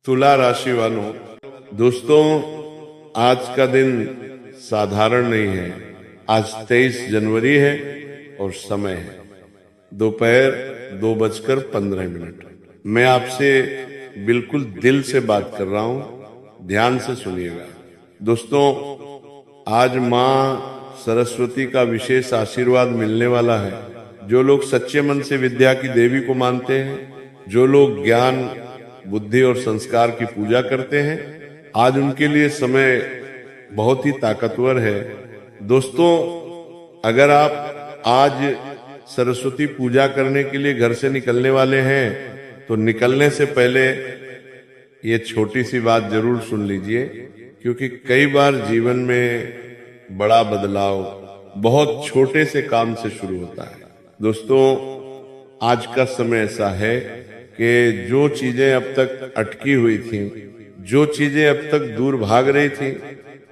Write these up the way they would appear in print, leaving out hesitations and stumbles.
तुला राशि वालों, दोस्तों आज का दिन साधारण नहीं है। आज 23 जनवरी है और समय है दोपहर 2:15। मैं आपसे बिल्कुल दिल से बात कर रहा हूं, ध्यान से सुनिएगा। दोस्तों आज माँ सरस्वती का विशेष आशीर्वाद मिलने वाला है। जो लोग सच्चे मन से विद्या की देवी को मानते हैं, जो लोग ज्ञान बुद्धि और संस्कार की पूजा करते हैं, आज उनके लिए समय बहुत ही ताकतवर है। दोस्तों अगर आप आज सरस्वती पूजा करने के लिए घर से निकलने वाले हैं तो निकलने से पहले ये छोटी सी बात जरूर सुन लीजिए, क्योंकि कई बार जीवन में बड़ा बदलाव बहुत छोटे से काम से शुरू होता है। दोस्तों आज का समय ऐसा है कि जो चीजें अब तक अटकी हुई थी, जो चीजें अब तक दूर भाग रही थी,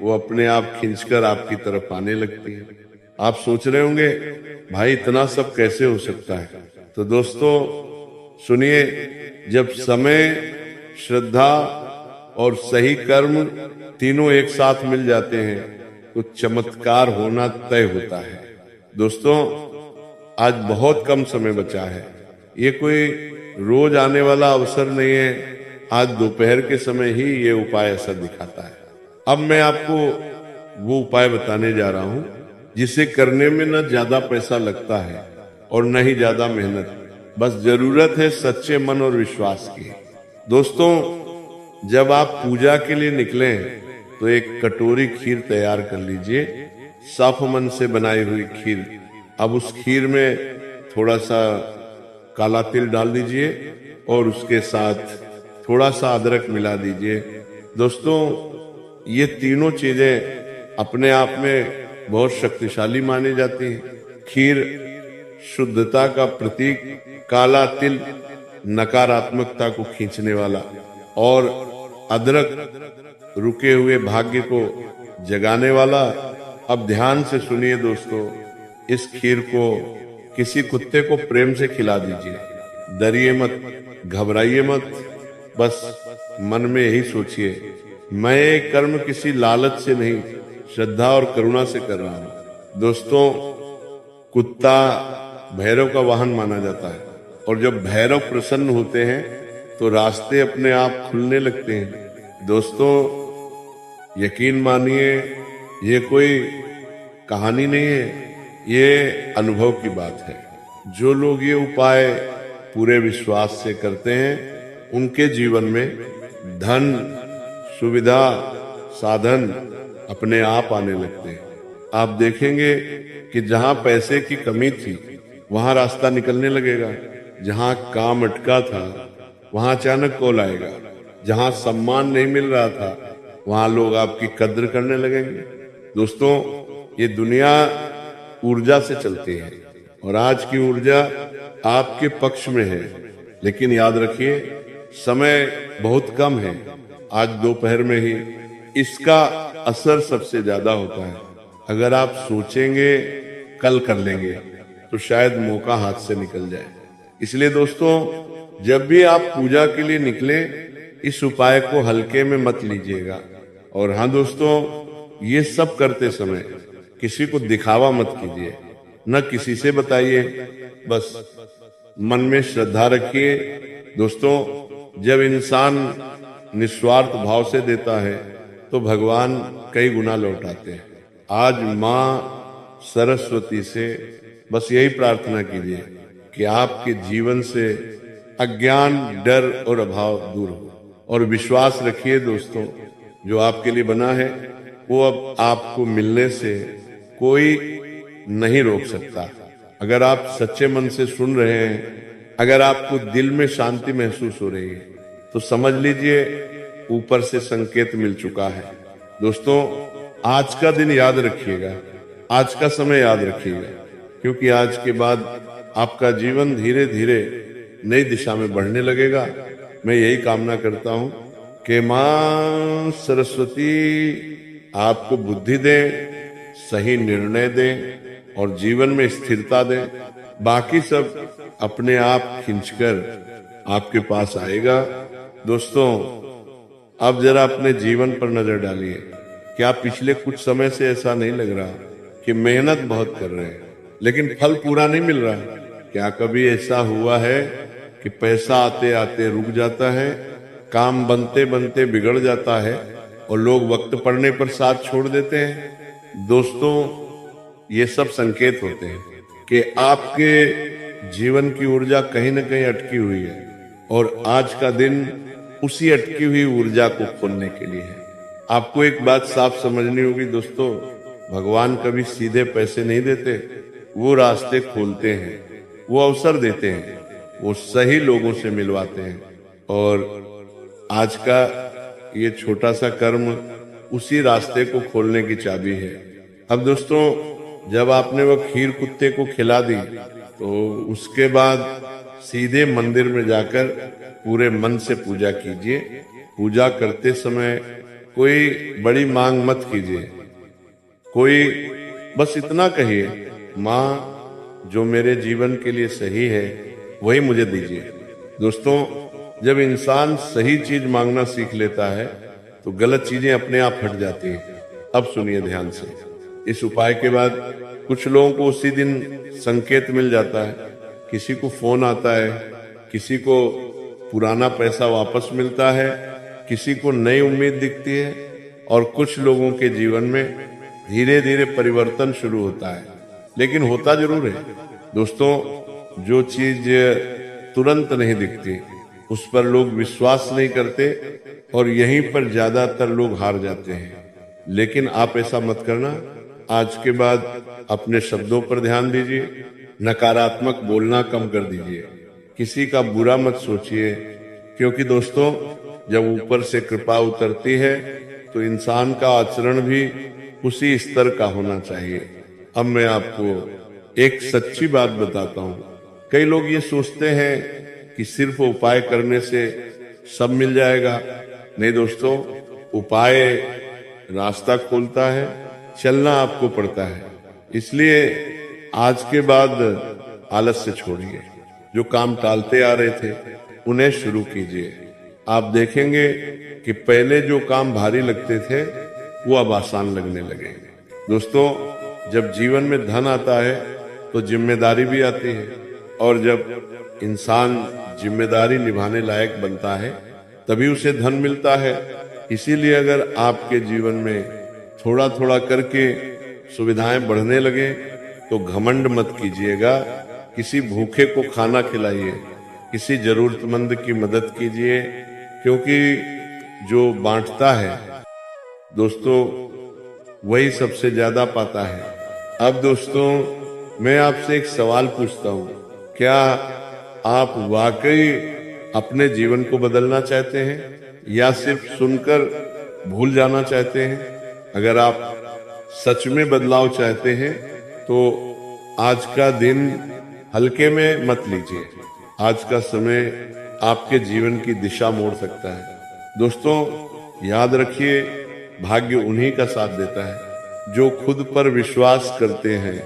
वो अपने आप खींचकर आपकी तरफ आने लगती हैं। आप सोच रहे होंगे भाई इतना सब कैसे हो सकता है? तो दोस्तों सुनिए, जब समय, श्रद्धा और सही कर्म तीनों एक साथ मिल जाते हैं तो चमत्कार होना तय होता है। दोस्तों आज बहुत कम समय बचा है, ये कोई रोज आने वाला अवसर नहीं है। आज दोपहर के समय ही ये उपाय असर दिखाता है। अब मैं आपको वो उपाय बताने जा रहा हूं जिसे करने में न ज्यादा पैसा लगता है और न ही ज्यादा मेहनत, बस जरूरत है सच्चे मन और विश्वास की। दोस्तों जब आप पूजा के लिए निकलें तो एक कटोरी खीर तैयार कर लीजिए, साफ मन से बनाई हुई खीर। अब उस खीर में थोड़ा सा काला तिल डाल दीजिए और उसके साथ थोड़ा सा अदरक मिला दीजिए। दोस्तों ये तीनों चीजें अपने आप में बहुत शक्तिशाली मानी जाती हैं। खीर शुद्धता का प्रतीक, काला तिल नकारात्मकता को खींचने वाला, और अदरक रुके हुए भाग्य को जगाने वाला। अब ध्यान से सुनिए दोस्तों, इस खीर को किसी कुत्ते को प्रेम से खिला दीजिए। डरिए मत, घबराइए मत, बस मन में यही सोचिए मैं ये कर्म किसी लालच से नहीं, श्रद्धा और करुणा से कर रहा हूं। दोस्तों कुत्ता भैरव का वाहन माना जाता है, और जब भैरव प्रसन्न होते हैं तो रास्ते अपने आप खुलने लगते हैं। दोस्तों यकीन मानिए ये कोई कहानी नहीं है, ये अनुभव की बात है। जो लोग ये उपाय पूरे विश्वास से करते हैं उनके जीवन में धन, सुविधा, साधन अपने आप आने लगते हैं। आप देखेंगे कि जहां पैसे की कमी थी वहां रास्ता निकलने लगेगा, जहां काम अटका था वहां अचानक कॉल आएगा, जहां सम्मान नहीं मिल रहा था वहां लोग आपकी कद्र करने लगेंगे। दोस्तों ये दुनिया ऊर्जा से चलती है और आज की ऊर्जा आपके पक्ष में है, लेकिन याद रखिए समय बहुत कम है। आज दोपहर में ही इसका असर सबसे ज्यादा होता है। अगर आप सोचेंगे कल कर लेंगे तो शायद मौका हाथ से निकल जाए। इसलिए दोस्तों जब भी आप पूजा के लिए निकले इस उपाय को हल्के में मत लीजिएगा। और हाँ दोस्तों, ये सब करते समय किसी को दिखावा मत कीजिए, न किसी से बताइए, बस मन में श्रद्धा रखिए। दोस्तों जब इंसान निस्वार्थ भाव से देता है तो भगवान कई गुना लौटाते हैं। आज माँ सरस्वती से बस यही प्रार्थना कीजिए कि आपके जीवन से अज्ञान, डर और अभाव दूर हो, और विश्वास रखिए दोस्तों जो आपके लिए बना है वो अब आपको मिलने से कोई नहीं रोक सकता। अगर आप सच्चे मन से सुन रहे हैं, अगर आपको दिल में शांति महसूस हो रही है तो समझ लीजिए ऊपर से संकेत मिल चुका है। दोस्तों आज का दिन याद रखिएगा, आज का समय याद रखिएगा, क्योंकि आज के बाद आपका जीवन धीरे धीरे नई दिशा में बढ़ने लगेगा। मैं यही कामना करता हूं कि मां सरस्वती आपको बुद्धि दे, सही निर्णय दे और जीवन में स्थिरता दे। बाकी सब अपने आप खिंचकर आपके पास आएगा। दोस्तों अब जरा अपने जीवन पर नजर डालिए। क्या पिछले कुछ समय से ऐसा नहीं लग रहा कि मेहनत बहुत कर रहे हैं लेकिन फल पूरा नहीं मिल रहा? क्या कभी ऐसा हुआ है कि पैसा आते आते रुक जाता है, काम बनते बनते बिगड़ जाता है और लोग वक्त पड़ने पर साथ छोड़ देते हैं? दोस्तों, ये सब संकेत होते हैं कि आपके जीवन की ऊर्जा कहीं न कहीं अटकी हुई है और आज का दिन उसी अटकी हुई ऊर्जा को खोलने के लिए है। आपको एक बात साफ समझनी होगी दोस्तों, भगवान कभी सीधे पैसे नहीं देते, वो रास्ते खोलते हैं, वो अवसर देते हैं, वो सही लोगों से मिलवाते हैं और आज का ये छोटा सा कर्म उसी रास्ते को खोलने की चाबी है। अब दोस्तों, जब आपने वो खीर कुत्ते को खिला दी तो उसके बाद सीधे मंदिर में जाकर पूरे मन से पूजा कीजिए। पूजा करते समय कोई बड़ी मांग मत कीजिए, कोई बस इतना कहिए, माँ जो मेरे जीवन के लिए सही है वही मुझे दीजिए। दोस्तों, जब इंसान सही चीज मांगना सीख लेता है तो गलत चीजें अपने आप हट जाती हैं। अब सुनिए ध्यान से। इस उपाय के बाद कुछ लोगों को उसी दिन संकेत मिल जाता है, किसी को फोन आता है, किसी को पुराना पैसा वापस मिलता है, किसी को नई उम्मीद दिखती है और कुछ लोगों के जीवन में धीरे धीरे परिवर्तन शुरू होता है। लेकिन होता जरूर है दोस्तों, जो चीज तुरंत नहीं दिखती उस पर लोग विश्वास नहीं करते और यहीं पर ज्यादातर लोग हार जाते हैं। लेकिन आप ऐसा मत करना। आज के बाद अपने शब्दों पर ध्यान दीजिए, नकारात्मक बोलना कम कर दीजिए, किसी का बुरा मत सोचिए, क्योंकि दोस्तों जब ऊपर से कृपा उतरती है तो इंसान का आचरण भी उसी स्तर का होना चाहिए। अब मैं आपको एक सच्ची बात बताता हूँ। कई लोग ये सोचते हैं कि सिर्फ उपाय करने से सब मिल जाएगा। नहीं दोस्तों, उपाय रास्ता खोलता है, चलना आपको पड़ता है। इसलिए आज के बाद आलस्य छोड़िए, जो काम टालते आ रहे थे उन्हें शुरू कीजिए। आप देखेंगे कि पहले जो काम भारी लगते थे वो अब आसान लगने लगेंगे। दोस्तों, जब जीवन में धन आता है तो जिम्मेदारी भी आती है और जब इंसान जिम्मेदारी निभाने लायक बनता है तभी उसे धन मिलता है। इसीलिए अगर आपके जीवन में थोड़ा थोड़ा करके सुविधाएं बढ़ने लगे तो घमंड मत कीजिएगा। किसी भूखे को खाना खिलाइए, किसी जरूरतमंद की मदद कीजिए, क्योंकि जो बांटता है दोस्तों वही सबसे ज्यादा पाता है। अब दोस्तों, मैं आपसे एक सवाल पूछता हूँ, क्या आप वाकई अपने जीवन को बदलना चाहते हैं या सिर्फ सुनकर भूल जाना चाहते हैं? अगर आप सच में बदलाव चाहते हैं तो आज का दिन हल्के में मत लीजिए। आज का समय आपके जीवन की दिशा मोड़ सकता है। दोस्तों, याद रखिए, भाग्य उन्हीं का साथ देता है जो खुद पर विश्वास करते हैं।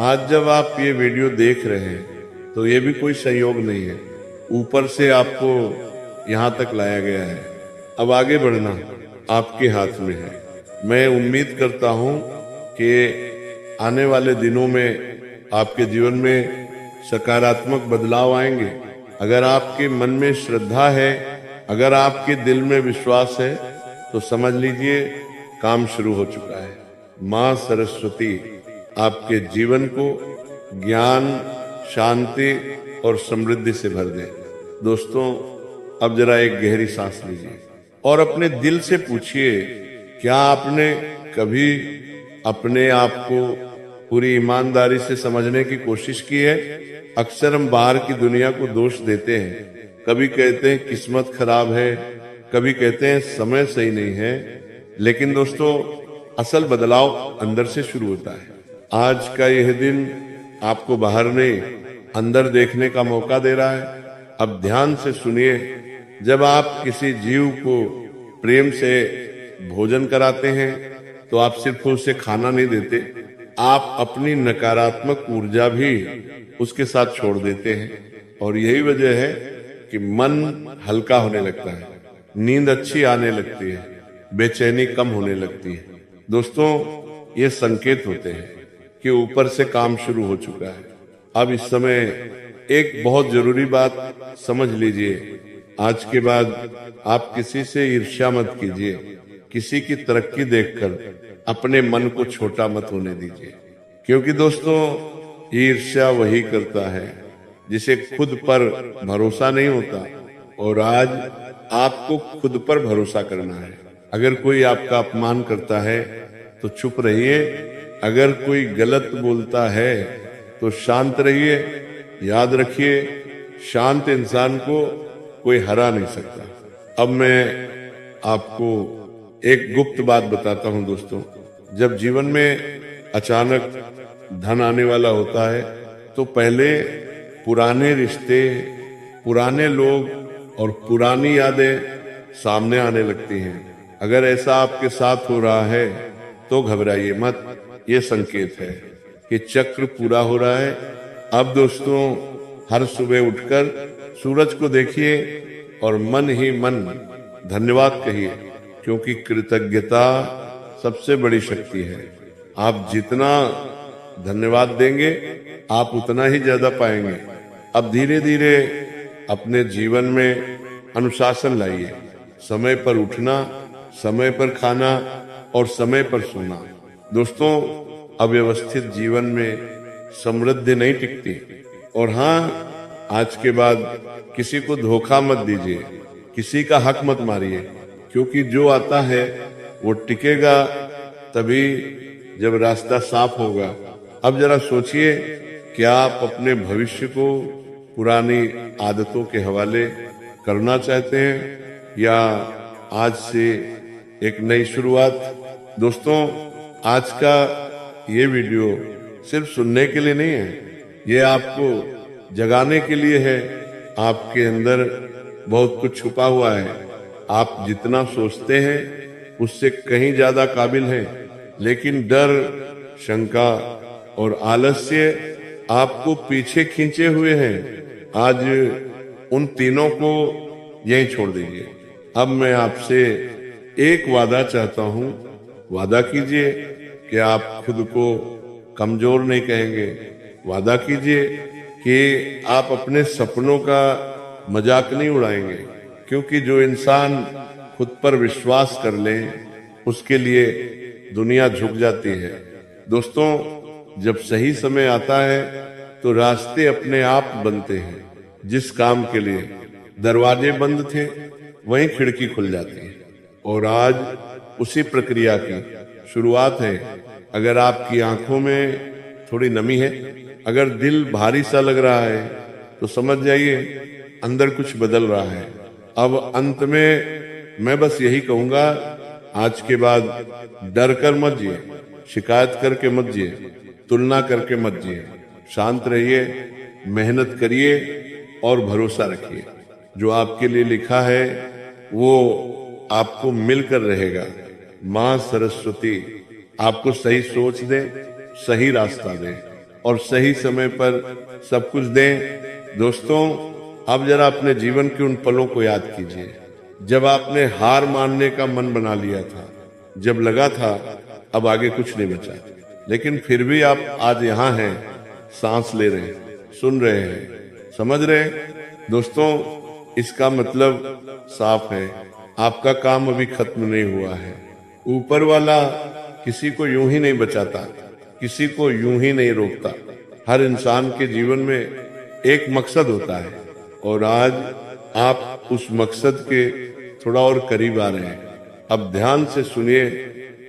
आज जब आप ये वीडियो देख रहे हैं तो ये भी कोई संयोग नहीं है, ऊपर से आपको यहाँ तक लाया गया है। अब आगे बढ़ना आपके हाथ में है। मैं उम्मीद करता हूँ कि आने वाले दिनों में आपके जीवन में सकारात्मक बदलाव आएंगे। अगर आपके मन में श्रद्धा है, अगर आपके दिल में विश्वास है तो समझ लीजिए काम शुरू हो चुका है। माँ सरस्वती आपके जीवन को ज्ञान, शांति और समृद्धि से भर दे। दोस्तों, अब जरा एक गहरी सांस लीजिए और अपने दिल से पूछिए, क्या आपने कभी अपने आप को पूरी ईमानदारी से समझने की कोशिश की है? अक्सर हम बाहर की दुनिया को दोष देते हैं। कभी कहते हैं किस्मत खराब है, कभी कहते हैं समय सही नहीं है। लेकिन दोस्तों, असल बदलाव अंदर से शुरू होता है। आज का यह दिन आपको बाहर नहीं, अंदर देखने का मौका दे रहा है। अब ध्यान से सुनिए, जब आप किसी जीव को प्रेम से भोजन कराते हैं तो आप सिर्फ उसे खाना नहीं देते, आप अपनी नकारात्मक ऊर्जा भी उसके साथ छोड़ देते हैं। और यही वजह है कि मन हल्का होने लगता है, नींद अच्छी आने लगती है, बेचैनी कम होने लगती है। दोस्तों, ये संकेत होते हैं कि ऊपर से काम शुरू हो चुका है। अब इस समय एक बहुत जरूरी बात समझ लीजिए, आज के बाद आप किसी से ईर्ष्या मत कीजिए, किसी की तरक्की देखकर अपने मन को छोटा मत होने दीजिए, क्योंकि दोस्तों ईर्ष्या वही करता है जिसे खुद पर भरोसा नहीं होता। और आज आपको खुद पर भरोसा करना है। अगर कोई आपका अपमान करता है तो चुप रहिए, अगर कोई गलत बोलता है तो शांत रहिए। याद रखिए, शांत इंसान को कोई हरा नहीं सकता। अब मैं आपको एक गुप्त बात बताता हूं दोस्तों। जब जीवन में अचानक धन आने वाला होता है तो पहले पुराने रिश्ते, पुराने लोग और पुरानी यादें सामने आने लगती हैं। अगर ऐसा आपके साथ हो रहा है तो घबराइए मत, ये संकेत है कि चक्र पूरा हो रहा है। अब दोस्तों, हर सुबह उठकर सूरज को देखिए और मन ही मन धन्यवाद कहिए, क्योंकि कृतज्ञता सबसे बड़ी शक्ति है। आप जितना धन्यवाद देंगे आप उतना ही ज्यादा पाएंगे। अब धीरे धीरे अपने जीवन में अनुशासन लाइए। समय पर उठना, समय पर खाना और समय पर सोना। दोस्तों, अव्यवस्थित जीवन में समृद्धि नहीं टिकती। और हाँ, आज के बाद किसी को धोखा मत दीजिए, किसी का हक मत मारिए, क्योंकि जो आता है वो टिकेगा तभी जब रास्ता साफ होगा। अब जरा सोचिए, क्या आप अपने भविष्य को पुरानी आदतों के हवाले करना चाहते हैं या आज से एक नई शुरुआत? दोस्तों, आज का ये वीडियो सिर्फ सुनने के लिए नहीं है, ये आपको जगाने के लिए है। आपके अंदर बहुत कुछ छुपा हुआ है। आप जितना सोचते हैं उससे कहीं ज्यादा काबिल हैं, लेकिन डर, शंका और आलस्य आपको पीछे खींचे हुए हैं। आज उन तीनों को यहीं छोड़ दीजिए। अब मैं आपसे एक वादा चाहता हूं, वादा कीजिए कि आप खुद को कमजोर नहीं कहेंगे। वादा कीजिए कि आप अपने सपनों का मजाक नहीं उड़ाएंगे, क्योंकि जो इंसान खुद पर विश्वास कर ले उसके लिए दुनिया झुक जाती है। दोस्तों, जब सही समय आता है तो रास्ते अपने आप बनते हैं। जिस काम के लिए दरवाजे बंद थे वहीं खिड़की खुल जाती है, और आज उसी प्रक्रिया की शुरुआत है। अगर आपकी आंखों में थोड़ी नमी है, अगर दिल भारी सा लग रहा है, तो समझ जाइए अंदर कुछ बदल रहा है। अब अंत में मैं बस यही कहूंगा, आज के बाद डर कर मत जिए, शिकायत करके मत जिए, तुलना करके मत जिए। शांत रहिए, मेहनत करिए और भरोसा रखिए। जो आपके लिए लिखा है वो आपको मिलकर रहेगा। माँ सरस्वती आपको सही सोच दे, सही रास्ता दे और सही समय पर सब कुछ दे। दोस्तों, अब जरा अपने जीवन के उन पलों को याद कीजिए जब आपने हार मानने का मन बना लिया था, जब लगा था अब आगे कुछ नहीं बचा, लेकिन फिर भी आप आज यहाँ हैं, सांस ले रहे हैं, सुन रहे हैं, समझ रहे हैं। दोस्तों, इसका मतलब साफ है, आपका काम अभी खत्म नहीं हुआ है। ऊपर वाला किसी को यूं ही नहीं बचाता, किसी को यूं ही नहीं रोकता। हर इंसान के जीवन में एक मकसद होता है, और आज आप उस मकसद के थोड़ा और करीब आ रहे हैं। अब ध्यान से सुनिए,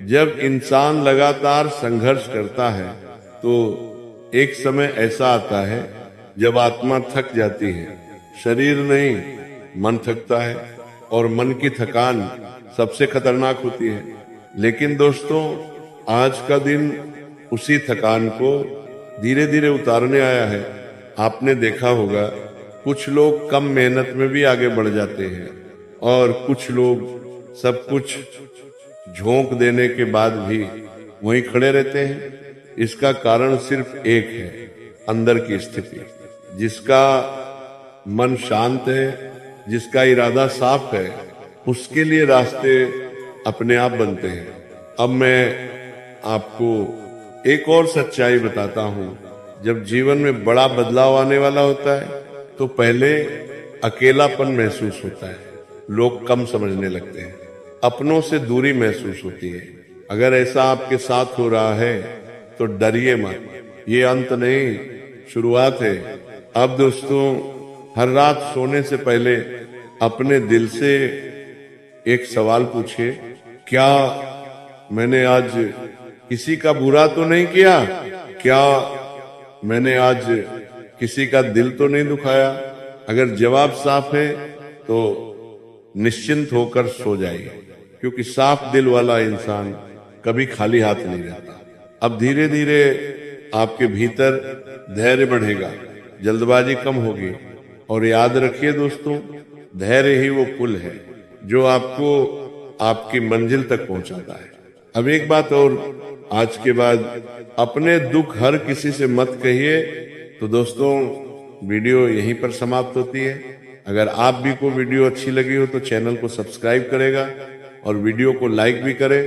जब इंसान लगातार संघर्ष करता है तो एक समय ऐसा आता है जब आत्मा थक जाती है। शरीर नहीं, मन थकता है, और मन की थकान सबसे खतरनाक होती है। लेकिन दोस्तों, आज का दिन उसी थकान को धीरे धीरे उतारने आया है। आपने देखा होगा, कुछ लोग कम मेहनत में भी आगे बढ़ जाते हैं, और कुछ लोग सब कुछ झोंक देने के बाद भी वहीं खड़े रहते हैं। इसका कारण सिर्फ एक है, अंदर की स्थिति। जिसका मन शांत है, जिसका इरादा साफ है, उसके लिए रास्ते अपने आप बनते हैं। अब मैं आपको एक और सच्चाई बताता हूं। जब जीवन में बड़ा बदलाव आने वाला होता है तो पहले अकेलापन महसूस होता है, लोग कम समझने लगते हैं, अपनों से दूरी महसूस होती है। अगर ऐसा आपके साथ हो रहा है तो डरिए मत, ये अंत नहीं, शुरुआत है। अब दोस्तों, हर रात सोने से पहले अपने दिल से एक सवाल पूछिए, क्या मैंने आज किसी का बुरा तो नहीं किया? क्या मैंने आज किसी का दिल तो नहीं दुखाया? अगर जवाब साफ है तो निश्चिंत होकर सो जाइए, क्योंकि साफ दिल वाला इंसान कभी खाली हाथ नहीं रहता। अब धीरे धीरे आपके भीतर धैर्य बढ़ेगा, जल्दबाजी कम होगी, और याद रखिए दोस्तों, धैर्य ही वो पुल है जो आपको आपकी मंजिल तक पहुंचाता है। अब एक बात और, आज के बाद अपने दुख हर किसी से मत कहिए। तो दोस्तों, वीडियो यहीं पर समाप्त होती है। अगर आप भी को वीडियो अच्छी लगी हो तो चैनल को सब्सक्राइब करेगा और वीडियो को लाइक भी करें।